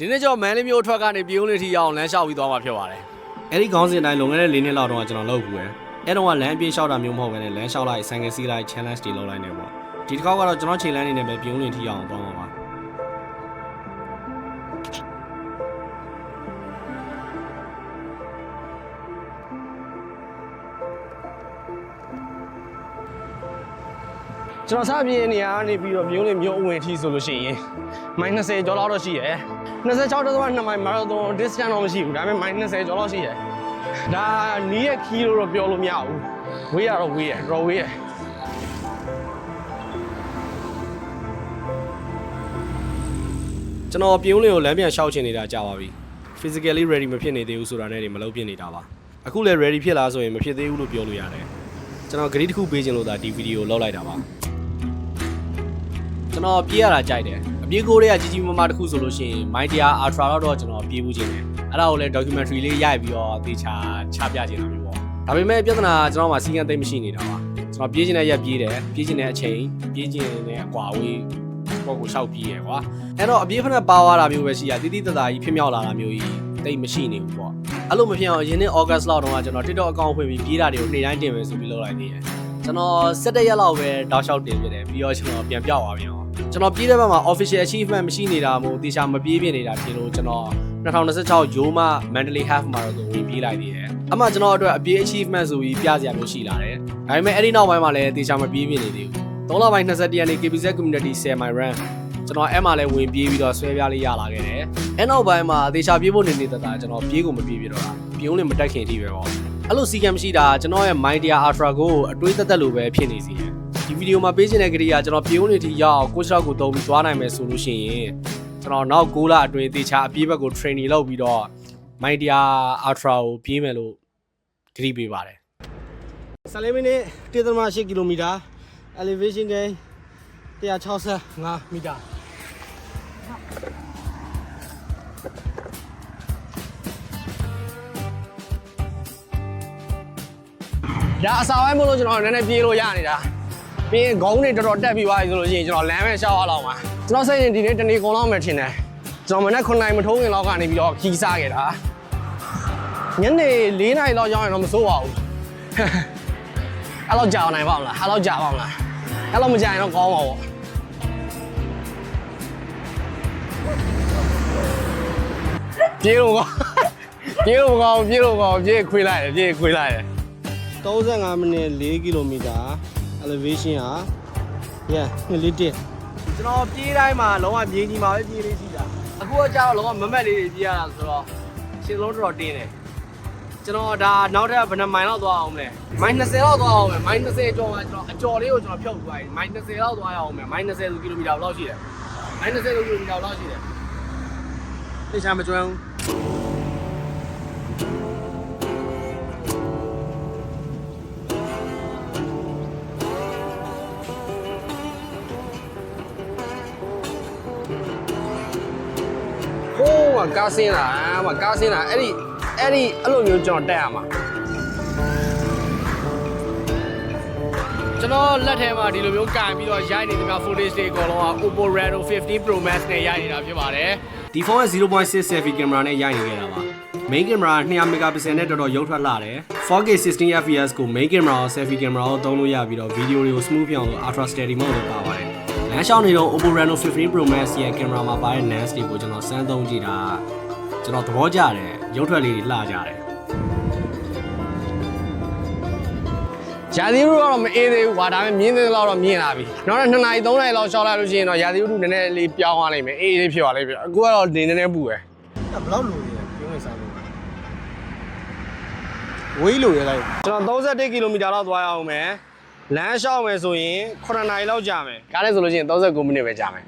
ဒီနေ့ကျွန်တော်မန်လေးမျိုးထွက်ကနေပြုံးလေးထိရအောင်လမ်းလျှောက်ပြီးသွားမှာဖြစ်ပါတယ်အဲ့ဒီခေါင်းစဉ်တိုင်းလွန်ခဲ့တဲ့၄နှစ်လောက်တော့ကျွန်တော်လုပ်ဘူးပဲအဲ့တော့ကလမ်းပြေးလျှောက်တာမျိုးမဟုတ်ဘဲနဲ့လမ်းလျှောက်လိုက်ဆိုင်ကယ်စီးလိုက် challenge တွေလုပ်လိုက်နေပေါ့ဒီတစ်ခေါက်ကတော့ကျွန်တော်ခြေလမ်းနေနဲ့ပဲပြုံးလေးထိရအောင်သွားမှာပါကျွန်တော်စပြေးနေရနေပြီးတော့မျိုးလေးမျိုးအဝင်ထိဆိုလို့ရှိရင် -20 ကျော်လောက်တော့ရှိရယ်26.2 မိုင်မာရသွန် distance တော့မရှိဘူးဒါပေမဲ့ -20 ကျော်လောက်ရှိရယ်ဒါနီးရဲ့ခီးလို့တော့ပြောလို့မရဘူးဝေးရတော့ဝေးရတော့ဝေးရကျွန်တော်ပြုံးလေးကိုလမ်းပြန်လျှောက်ချင်နေတာကြာပါပြီ physically ready မဖြစ်နေသေးဘူးဆိုတာနဲ့မလုပ်ပြနေတာပါအခုလည်း ready ဖြစ်လားဆိုရင်မဖြစ်သေးဘူးလို့ပြောလို့ရတယ်ကျွန်တော် grade တစ်ခုပေးခြင်းလို့ဒါဒီဗီဒီယိုလောက်လိုက်တာပါကျွန်တော်ပြေးရတာကြိုက်တယ်အပြေးကိုတွေကကြီးကြီးမားမားတစ်ခုဆိုလို့ရှိရင် Mightier Ultra တော့ကျွန်တော်ပြေးဘူးခြင်းတယ်အဲ့ဒါကိုလည်း documentary လေးရိုက်ပြီးတော့သေချာချပြခြင်းတာမျိုးပေါ့ဒါပေမဲ့ပြဿနာကျွန်တော်မှစီကံသိမ့်မရှိနေတာပါကျွန်တော်ပြေးခြင်းနဲ့ရက်ပြေးတယ်ပြေးခြင်းနဲ့အချိန်ပြေးခြင်းနဲ့အကွာအဝေးပေါ့ကိုရှောက်ပြေးရယ်ကွာအဲ့တော့အပြေးဖက်နဲ့ပါသွားတာမျိုးပဲရှိရတိတိတသာကြီးဖြစ်မြောက်လာတာမျိုးကြီးတိတ်မရှိနေဘူးပေါ့အဲ့လိုမဖြစ်အောင်အရင်နှစ် August လောက်တုန်းကကျွန်တော် TikTok account ဖွင့်ပြီးပြေးတာတွေကိုနေ့တိုင်းတင်မယ်ဆိုပြီးလုပ်လိုက်သေးတယ်ကျွန်တော်17ရက်လောက်ပဲတောက်လျှောက်တင်ပြတယ်ပြီးတော့ကျွန်တော်ပြန်ပြောက်သွားပြန်အောင်ကျွန်တော်ပြေးတဲ့ဘက်မှာ official achievement မရှိနေတာမို့တေချာမပြေးပြနေတာဖြစ်လို့ကျွန်တော်2026 ရိုးမ Mandalay Half Marathon ဝင်ပြေးလိုက်သေးတယ်အမှကျွန်တော်အတွက်အပြေး achievement ဆိုပြီးပြစရာမျိုးရှိလာတယ်ဒါပေမဲ့အဲ့ဒီနောက်ပိုင်းမှာလည်းတေချာမပြေးပြနေသေးဘူး3လပိုင်း21ရက်နေ့ KBZ Community 10 mile run ကျွန်တော်အဲ့မှာလည်းဝင်ပြေးပြီးတော့ဆွဲပြလေးရလာခဲ့တယ်အဲ့နောက်ပိုင်းမှာတေချာပြေးဖို့နေနေတာကျွန်တော်ပြေးကိုမပြေးပြတော့တာပြုံးလည်းမတက်ခင်အထိပဲပေါ့အဲ့လိုစီကံမရှိတာကျွန်တော်ရဲ့ Mightier Ultra ကိုအတွေးသက်သက်လိုပဲဖြစ်နေစီတယ်ဒီဗီဒီယိုမှာပေးချင်တဲ့ကြိယာကျွန်တော်ပြုံးနေထိရအောင်ကိုချောက်ကိုတုံးပြီးသွားနိုင်မယ်ဆိုလို့ရှိရင်ကျွန်တော်နောက်6လအတွင်းတေချာအပြေးဘက်ကို training လုပ်ပြီးတော့ Mightier Ultra ကိုပြေးမယ်လို့ကြိပေးပါတယ်14မိနစ် 1.8 ကီလိုမီတာ elevation gain 165 မီတာဒါအစာပိုင်းမို့လို့ကျွန်တော်နည်းနည်းပြေးလို့ရနေတာပြီးရင်ခေါင်းတွေတော်တော်တက်ပြီးသွားပြီဆိုလို့ရှိရင်ကျွန်တော်လမ်းပဲရှောက်အောင်ပါကျွန်တော်စိတ်ရင်ဒီနေ့တနေ့ကုန်လောက်မယ်ထင်တယ်ကျွန်တော်မနေ့9နိုင်မထိုးခင်လောက်ကနေပြီးတော့ခီးစားခဲ့တာညနေ4နိုင်လောက်ရောက်ရင်တော့မစိုးပါဘူးအဲ့လောက်ကြာနိုင်ပါ့မလားအဲ့လောက်ကြာပါ့မလားအဲ့လောက်မကြာရင်တော့ကောင်းပါပေါ့ပြေးလို့ကောပြေးလို့ကောပြေးလို့ကောပြေးခွေးလိုက်တယ်ပြေးခွေးလိုက်တယ်35မိနစ်4ကီလိုမီတာ elevation ဟာ yeah 2 liter ကျွန်တော်ပြေးတိုင်းမှာလုံးဝမြေကြီးမှာပဲပြေးလေးရှိတာအခုကကြာတော့လုံးဝမမက်လေးတွေပြေးရတာဆိုတော့ရှင်းလုံးတော်တင်းတယ်ကျွန်တော်ဒါနောက်ထပ်ဘယ်နှမိုင်လောက်သွားအောင်မလဲမိုင်20လောက်သွားအောင်မယ်မိုင်20ကျော်မှာကျွန်တော်အကျော်လေးကိုကျွန်တော်ဖြုတ်သွားပြီမိုင်20လောက်သွားရအောင်မယ်မိုင်20ကီလိုမီတာလောက်ရှိတယ်မိုင်20ကီလိုမီတာလောက်ရှိတယ်သိချာမကျွမ်းဘူးကားစင်းလာကားစင်းလာအဲ့လိုမျိုးကျွန်တော်တက်ရမှာကျွန်တော်လက်ထဲမှာဒီလိုမျိုးကင်ပြီးတော့ရိုက်နေသမျှ footage တွေအကုန်လုံးက Oppo Reno 15 Pro Max နဲ့ရိုက်နေတာဖြစ်ပါတယ်ဒီဖုန်းက 0.6 selfie camera နဲ့ရိုက်နေခဲ့တာပါ main camera 200 megapixel နဲ့တော်တော်ရုပ်ထွက်လာတယ် 4K 60 fps ကို main camera ကို selfie camera ကိုသုံးလို့ရပြီးတော့ video တွေကို smooth ဖြစ်အောင်လို့ ultra steady mode လို့ပါပါတယ်လမ်းလျှောက်နေတော့ Oppo Reno 15 Pro Max ရဲ့ camera မှာပါတဲ့ lens တွေကိုကျွန်တော်စမ်းသုံးကြည့်တာကျွန်တော်သဘောကျတယ်ရုပ်ထွက်လေးတွေလှကြတယ်ရာသီဥတုကတော့မအေးသေးဘူးကွာဒါပေမဲ့မြင်းသေးလောက်တော့မြင်လာပြီနောက်တော့2နာရီ3နာရီလောက်ရှောက်လိုက်လို့ရှိရင်တော့ရာသီဥတုနည်းနည်းလေးပြောင်းသွားနိုင်မယ်အေးလေးဖြစ်သွားလိမ့်မယ်အခုကတော့နေနည်းနည်းပူပဲဘယ်လောက်လိုလဲပြုံးနေစားလို့ဝေးလိုရလိုက်ကျွန်တော်31ကီလိုမီတာလောက်သွားရအောင်မယ်လမ်းလျှောက်မယ်ဆိုရင်9နာရီလောက်ကြာမယ်ကားနဲ့ဆိုလို့ရှိရင်39မိနစ်ပဲကြာမယ်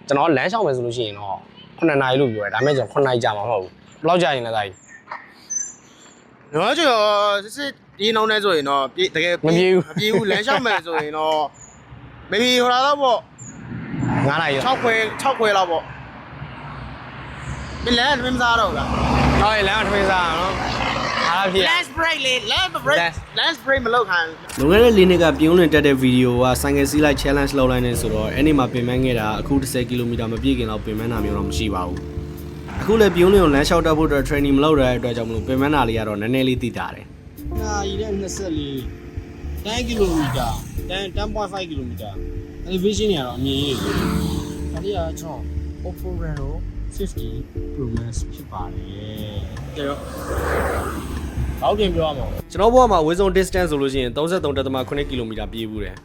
ကျွန်တော်လမ်းလျှောက်မယ်ဆိုလို့ရှိရင်တော့9နာရီလို့ပြောတယ်ဒါပေမဲ့ကျွန်တော်9နာရီကြာမှာမဟုတ်ဘူးဘယ်လောက်ကြာရင်လဲသားကြီးတော့ကျွန်တော်စစ်ဒီနှောင်းနေဆိုရင်တော့တကယ်မပြေဘူးလမ်းလျှောက်မယ်ဆိုရင်တော့ maybe ဟိုလာတော့ပေါ့9နာရီ6ခွဲလောက်ပေါ့ဒီလမ်းမင်းစားတော့ဘူးလားဟုတ်လမ်းမင်းစားနော်အားဖြင့် last break လေ last break မလုပ်ခိုင်းလွန်ခဲ့တဲ့၄နှစ်ကပြုံးလင်တက်တဲ့ဗီဒီယိုကဆိုင်ကယ်စီးလိုက် challenge လုပ်လိုက်နေဆိုတော့အဲ့ဒီမှာပင်ပန်းခဲ့တာအခု10ကီလိုမီတာမပြည့်ခင်လောက်ပင်ပန်းတာမျိုးတော့မရှိပါဘူး အခုလည်းပြုံးလင်းကိုလမ်းလျှောက်တက်ဖို့အတွက် training မလုပ်ရတဲ့အတွက်ကြောင့်မလို့ပင်မနာလေးကတော့နည်းနည်းလေးသိတာတယ် နာရီနဲ့24 10 km 10.5 km elevation တွေကတော့အမြင်ကြီးတွေဒါလေးကကျွန်တော် Oppo Reno 50 Pro Max ဖြစ်ပါတယ်ဒါတော့ဘောက်ပြင်ပြောရမှာ ကျွန်တော်ဘဝမှာဝေးဆုံး distance ဆိုလို့ရှိရင် 33.8 km ပြေးဘူးတယ်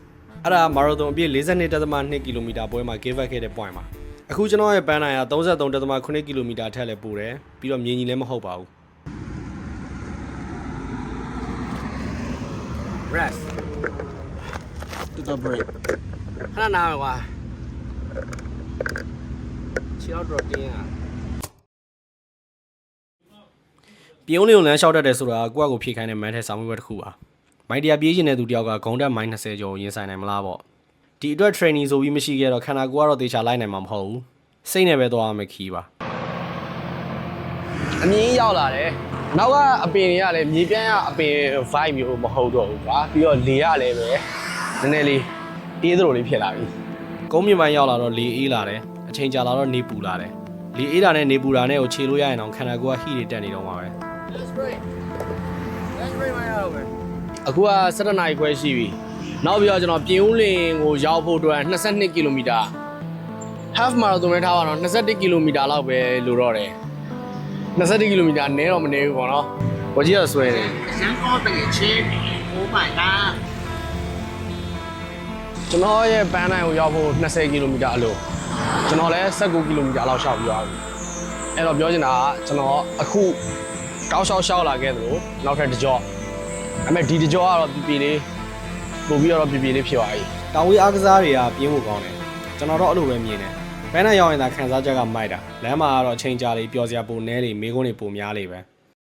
အဲ့ဒါ marathon အပြည့် 42.2 km ပွဲမှာ give back ခဲ့တဲ့ point မှာအခုကျွန်တော်ရဲ့ပန်းနိုင်က 33.8 km ထက်လည်းပိုတယ်ပြီးတော့မြင်ကြီးလည်းမဟုတ်ပါဘူး rest တော် break ခဏနားမယ်ကွာခြေတော့တော့တင်းရပြုံးလေးကိုလမ်းလျှောက်တတ်တယ်ဆိုတာကိုယ့်အကိုဖြည့်ခိုင်းတဲ့ man ထဲဆောင်ရွက်တစ်ခုပါမိုင်းတရားပြေးချင်တဲ့သူတယောက်ကဂုံတက်မိုင်း20ကျော်ရင်ဆိုင်နိုင်မလားပေါ့ဒီအတွက် training ဆိုပြီးမရှိခဲ့တော့ခန္ဓာကိုယ်ကတော့တေချာလိုက်နိုင်မှာမဟုတ်ဘူးစိတ်နဲ့ပဲသွားရမယ်ခီးပါအမြင်ရောက်လာတယ်နောက်ကအပင်တွေကလည်းမြေပြန့်ကအပင် vibe မျိုးမဟုတ်တော့ဘူးကွာပြီးတော့လေကလည်းပဲနည်းနည်းလေးအေးသလိုလေးဖြစ်လာပြီကုန်းမြင့်ပိုင်းရောက်လာတော့လေအေးလာတယ်အချိန်ကြာလာတော့နေပူလာတယ်လေအေးတာနဲ့နေပူတာနဲ့ကိုခြေလို့ရရင်တော့ခန္ဓာကိုယ်ကဟီတွေတက်နေတော့မှာပဲ Let's break မရတော့ပဲအခုက7နာရီခွဲရှိပြီနောက်ပြီးတော့ကျွန်တော်ပြင်ဦးလင်ကိုရောက်ဖို့အတွက်22 km half marathon ပဲထားပါတော့21 km လောက်ပဲလိုတော့တယ်21 km နည်းတော့မနည်းဘူးပေါ့နော်ဘောကြီးကဆွဲတယ်ရန်ကုန်တကယ်ချင်း5မိုင်လားကျွန်တော်ရဲ့ပန်းနိုင်ကိုရောက်ဖို့20 km အလိုကျွန်တော်လည်း19 km လောက်ရှောက်ပြီးသွားပြီအဲ့တော့ပြောချင်တာကကျွန်တော်အခုတောက်လျှောက်ရှောက်လာခဲ့သလိုနောက်ထပ်တစ်ကြော့ဒါပေမဲ့ဒီတစ်ကြော့ကတော့ပြပြလေးပို့ပြီးတော့ပြပြလေးဖြစ်သွားပြီတောင်ဝေးအားကစားတွေကပြင်းဖို့ကောင်းတယ်ကျွန်တော်တော့အဲ့လိုပဲမြင်တယ်ပန်းနိုင်ရောက်ရင်သာခံစားချက်ကမိုက်တာလမ်းမှာကတော့အချိန်ကြာလေးပျော်စရာပိုနဲလေးမေးခွန်းတွေပိုများလေးပဲ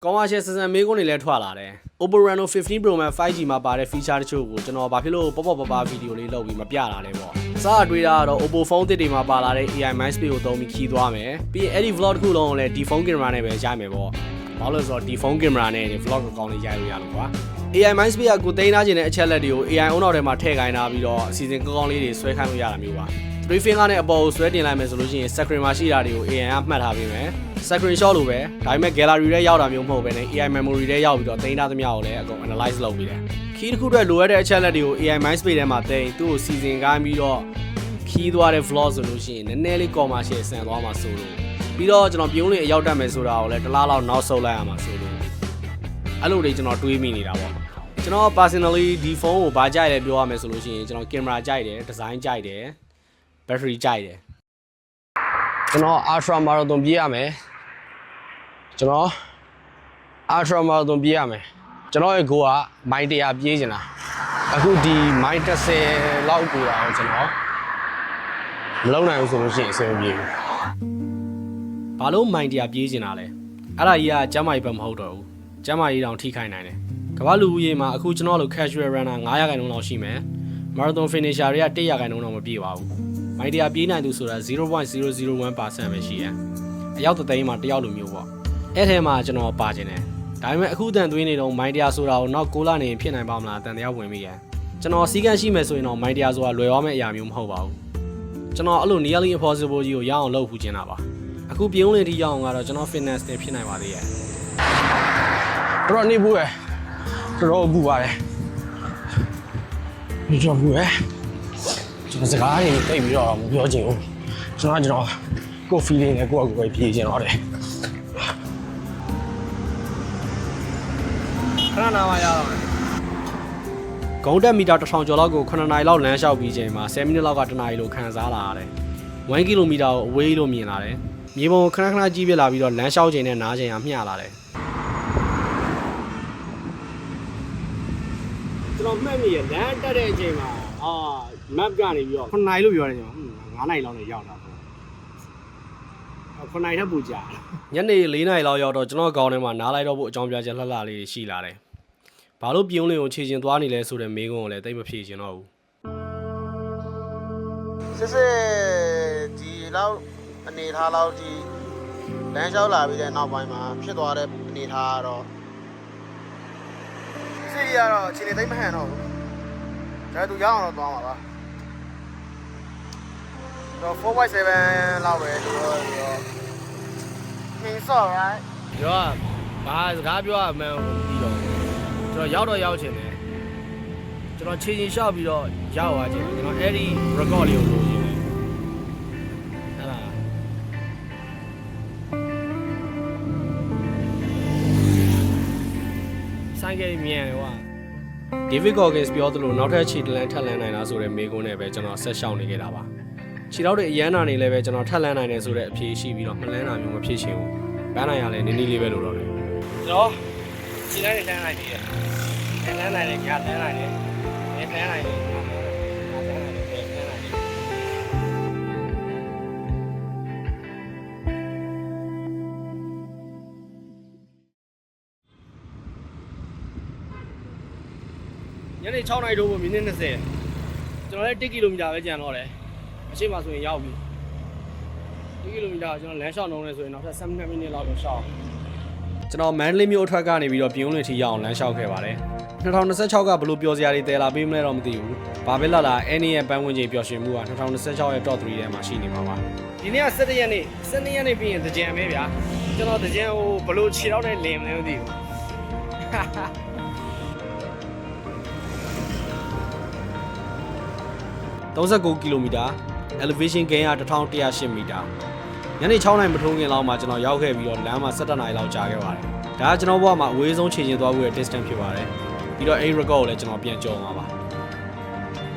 ကောင်းပါရှယ်ဆန်ဆန်မေးခွန်းတွေလည်းထွက်လာတယ် Oppo Reno 15 Pro Max 5G မှာပါတဲ့ feature တချို့ကိုကျွန်တော်ဘာဖြစ်လို့ပေါ့ပဗီဒီယိုလေးလုပ်ပြီးမပြတာလဲပေါ့အစားအတွေးတာကတော့ Oppo phone တစ်တွေမှာပါလာတဲ့ AI Mind Space ကိုသုံးပြီးခီးသွားမယ်ပြီးရင်အဲ့ဒီ vlog တစ်ခုလုံးကိုလည်းဒီ phone camera နဲ့ပဲရိုက်မယ်ပေါ့ဘာလို့လဲဆိုတော့ဒီ phone camera နဲ့ vlog အကောင့်လေးရိုက်လို့ရလို့ကွာ AI Mind Space ကကိုသိမ်းထားခြင်းတဲ့အချက်လက်တွေကို AI အုံနောက်ထဲမှာထည့်ခိုင်းထားပြီးတော့အစီအစဉ်ကောင်းလေးတွေဆွဲခိုင်းလို့ရတာမျိုးပါ3 finger နဲ့အပေါ်ကိုဆွဲတင်လိုက်မယ်ဆိုလို့ရှိရင် screen မှာရှိတာတွေကို AI ကမှတ်ထားပေးမယ် screen shot လို့ပဲဒါပေမဲ့ gallery ထဲရောက်တာမျိုးမဟုတ်ဘဲနဲ့ AI memory ထဲရောက်ပြီးတော့တင်ထားသမျှကိုလည်းအကုန် analyze လုပ်ပြီးတယ်ခီးတစ်ခုတည်းလိုအပ်တဲ့အချက်လက်တွေကို AI Mind Space ထဲမှာတင်သူ့ကိုစီစဉ်ခိုင်းပြီးတော့ခီးသွားတဲ့ vlog ဆိုလို့ရှိရင်နည်းနည်းလေး commercial ဆန်သွားမှာဆိုလို့ပြီးတော့ကျွန်တော်ပြုံးလေးအရောက်တက်မယ်ဆိုတာကိုလည်းတစ်လားလောက်နောက်ဆုတ်လိုက်ရမှာဆိုလို့အဲ့လိုတွေကျွန်တော်တွေးမိနေတာပေါ့ကျွန်တော် personally ဒီဖုန်းကိုဘာကြိုက်လဲပြောရမယ်ဆိုလို့ရှိရင်ကျွန်တော် camera ကြိုက်တယ် design ကြိုက်တယ် battery ကြိုက်တယ်ကျွန်တော် ultra marathon ပြေးရမယ်ကျွန်တော် ultra marathon ပြေးရမယ်ကျွန်တော်ရဲ့ goal ကမိုင်100ပြေးချင်တာအခုဒီမိုင်30လောက်ကိုတာကိုကျွန်တော်မလုံနိုင်ဘူးဆိုလို့ရှိရင်အဆင်မပြေဘူးဘာလို့မိုင်100ပြေးချင်တာလဲအဲ့ဒါကြီးကကျမ်းမာရေးဘက်မဟုတ်တော့ဘူးကျမ်းမာရေးတောင်ထိခိုက်နိုင်တယ်ကမ္ဘာလူဦးရေမှာအခုကျွန်တော်လို casual runner 900%လောက်ရှိမယ် marathon finisher တွေက100%တော့မပြည့်ပါဘူးမိုင်100ပြေးနိုင်သူဆိုတာ 0.001% ပဲရှိတယ်အယောက်3သိန်းမှာတယောက်လိုမျိုးပေါ့အဲ့ထဲမှာကျွန်တော်ပါခြင်းတယ်ဒါပေမဲ့အခုတန်သွင်းနေတော့မိုင်100ဆိုတာကိုနောက်6လနေဖြစ်နိုင်ပါမလားတန်တရားဝင်မိရကျွန်တော်စီးကန်းရှိမယ်ဆိုရင်တော့မိုင်100ဆိုတာလွယ်သွားမယ့်အရာမျိုးမဟုတ်ပါဘူးကျွန်တော်အဲ့လို nearly impossible ကြီးကိုရအောင်လုပ်ဖူးခြင်းတာပါအခုပြုံးလင်းထိရအောင်ကတော့ကျွန်တော် fitness နဲ့ဖြစ်နိုင်ပါသေးရဲ့တော့နေဘူးရတော်ဘူးပါတယ်ဒီတော့ဘူးရကျွန်တော်စကားတွေတိတ်ပြီးတော့မပြောချင်ဘူးကျွန်တော်ကို feeling နဲ့ကိုယ့်အကိုပဲပြေးချင်တော့တယ်ခဏနားမရတော့ဂုံတက်မီတာ1000ကျော်လောက်ကို9နာရီလောက်လမ်းလျှောက်ပြီးချိန်မှာ10မိနစ်လောက်က1နာရီလို့ခံစားလာရတယ်1 ကီလိုမီတာကိုအဝေးလို့မြင်လာတယ်မြေပုံခဏခဏကြီးပြလာပြီးတော့လမ်းလျှောက်ချိန်နဲ့နားချိန်ကမျှလာတယ်ကျွန်တော်မှတ်မိရလမ်းတက်တဲ့အချိန်မှာmap ကနေပြီးတော့9နာရီလို့ပြောတယ်ကျွန်တော်9နာရီလောက်နေရောက်တာပေါ့9နာရီထပ်ပူကြာညနေ4နာရီလောက်ရောက်တော့ကျွန်တော်ခေါင်းထဲမှာနားလိုက်တော့ဖို့အကြောင်းပြချက်လှလှလေးရှိလာတယ်ဘာလို့ပြုံးလေးကိုခြေချင်းသွားနေလဲဆိုတဲ့မေးခွန်းကိုလည်းတိတ်မဖြေချင်တော့ဘူးစစ်ဒီလောက်အနေထားလောက်ဒီလမ်းလျှောက်လာပြီးတဲ့နောက်ပိုင်းမှာဖြစ်သွားတဲ့အနေထားကတော့စစ်ရတော့အခြေအနေသိမ့်မဟန်တော့ဘူးဒါသူရအောင်တော့သွားမှာပါတော့ 4.7 လောက်ပဲလို့ Okay, it's alright. ကျွန်တော်ကဘာစကားပြောရမှန်းပြီးတော့ကျွန်တော်ရောက်ချင်တယ်ကျွန်တော်ချိန်ရှောက်ပြီးတော့ရောက်သွားချင်တယ်ကျွန်တော်အဲ့ဒီ record လေးကိုလုပ်ချင်တယ်အဲ့ဒါဆိုင်ကမြန်တယ်ကွာ David Goggins ပြောသလိုနောက်ထပ်ခြေတလန်းထပ်လန်းနိုင်လားဆိုတဲ့မေးခွန်းနဲ့ပဲကျွန်တော်ဆက်ရှောင်နေခဲ့တာပါခြေထောက်တွေအရန်နာနေလည်းပဲကျွန်တော်ထပ်လန်းနိုင်တယ်ဆိုတဲ့အဖြေရှိပြီးတော့မလန်းတာမျိုးမဖြစ်ချင်ဘူးပန်းနိုင်ရလဲနည်းနည်းလေးပဲလို့တော့တယ်ကျွန်တော်ခြေတိုင်းလန်းနိုင်တယ်လန်းနိုင်တယ်ကြာလန်းနိုင်တယ်လန်းနိုင်တယ်ညနေ6 နာရီထိုးဖို့မိနစ်20ကျွန်တော်လည်း1ကီလိုမီတာပဲကျန်တော့တယ်အရှိမဆိုရင်ရောက်ပြီ1ကီလိုမီတာကျွန်တော်လမ်းလျှောက်နှုံးနေဆိုရင်နောက်ထပ်7မိနစ်လောက်တော့ရှောက်ကျွန်တော်မန္တလေးမြို့အထွက်ကနေပြီးတော့ပြင်ဦးလွင်ထိရောက်အောင်လမ်းလျှောက်ခဲ့ပါတယ်2026ကဘလို့ပျော်စရာတွေတည်လာပေးမလဲတော့မသိဘူးဘာပဲလာလာအဲ့ဒီရဲ့ပန်းဝင်ချိန်ပျော်ရွှင်မှုက2026ရဲ့ top 3ထဲမှာရှိနေမှာပါဒီနေ့က17ရက်နေ့ပြီးရင်သကြံပဲဗျာကျွန်တော်သကြံဟိုဘလို့ခြေတော့တဲ့လင်မလဲမသိဘူး39ကီလိုမီတာ elevation gain က1108မီတာညနေ6နာရီမထိုးခင်လောက်မှာကျွန်တော်ရောက်ခဲ့ပြီးတော့လမ်းမှာ17နာရီလောက်ကြာခဲ့ပါတယ်ဒါကကျွန်တော်ဘဝမှာအဝေးဆုံးခြေချင်းသွားဖို့ရဲ့ distance ဖြစ်ပါတယ်ပြီးတော့အဲ့ record ကိုလည်းကျွန်တော်ပြန်ကြော်မှာပါ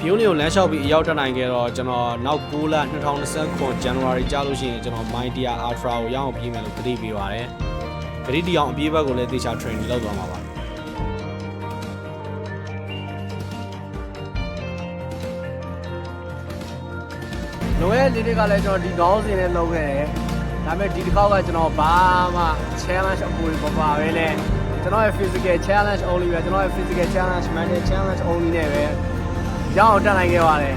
ပြိုးနေကိုလမ်းလျှောက်ပြီးအရောက်တက်နိုင်ခဲ့တော့ကျွန်တော်နောက်9လ2029 January ကြာလို့ရှိရင်ကျွန်တော် My Dear Ultra ကိုရအောင်ပြေးမယ်လို့သတိပေးပါတယ်ဂရိတီအောင်အပြေးဘက်ကိုလည်းသေချာ training လုပ်သွားမှာပါလွယ်လေးတွေကလည်းကျွန်တော်ဒီခေါင်းစဉ်နဲ့လုပ်ခဲ့တယ်ဒါပေမဲ့ဒီတစ်ခေါက်ကကျွန်တော်ဘာမှ challenge အပူတွေမပါပဲနဲ့ကျွန်တော်ရဲ့ physical challenge only ပဲကျွန်တော်ရဲ့ physical challenge mental challenge only နဲ့ပဲရအောင်တက်နိုင်ခဲ့ပါတယ်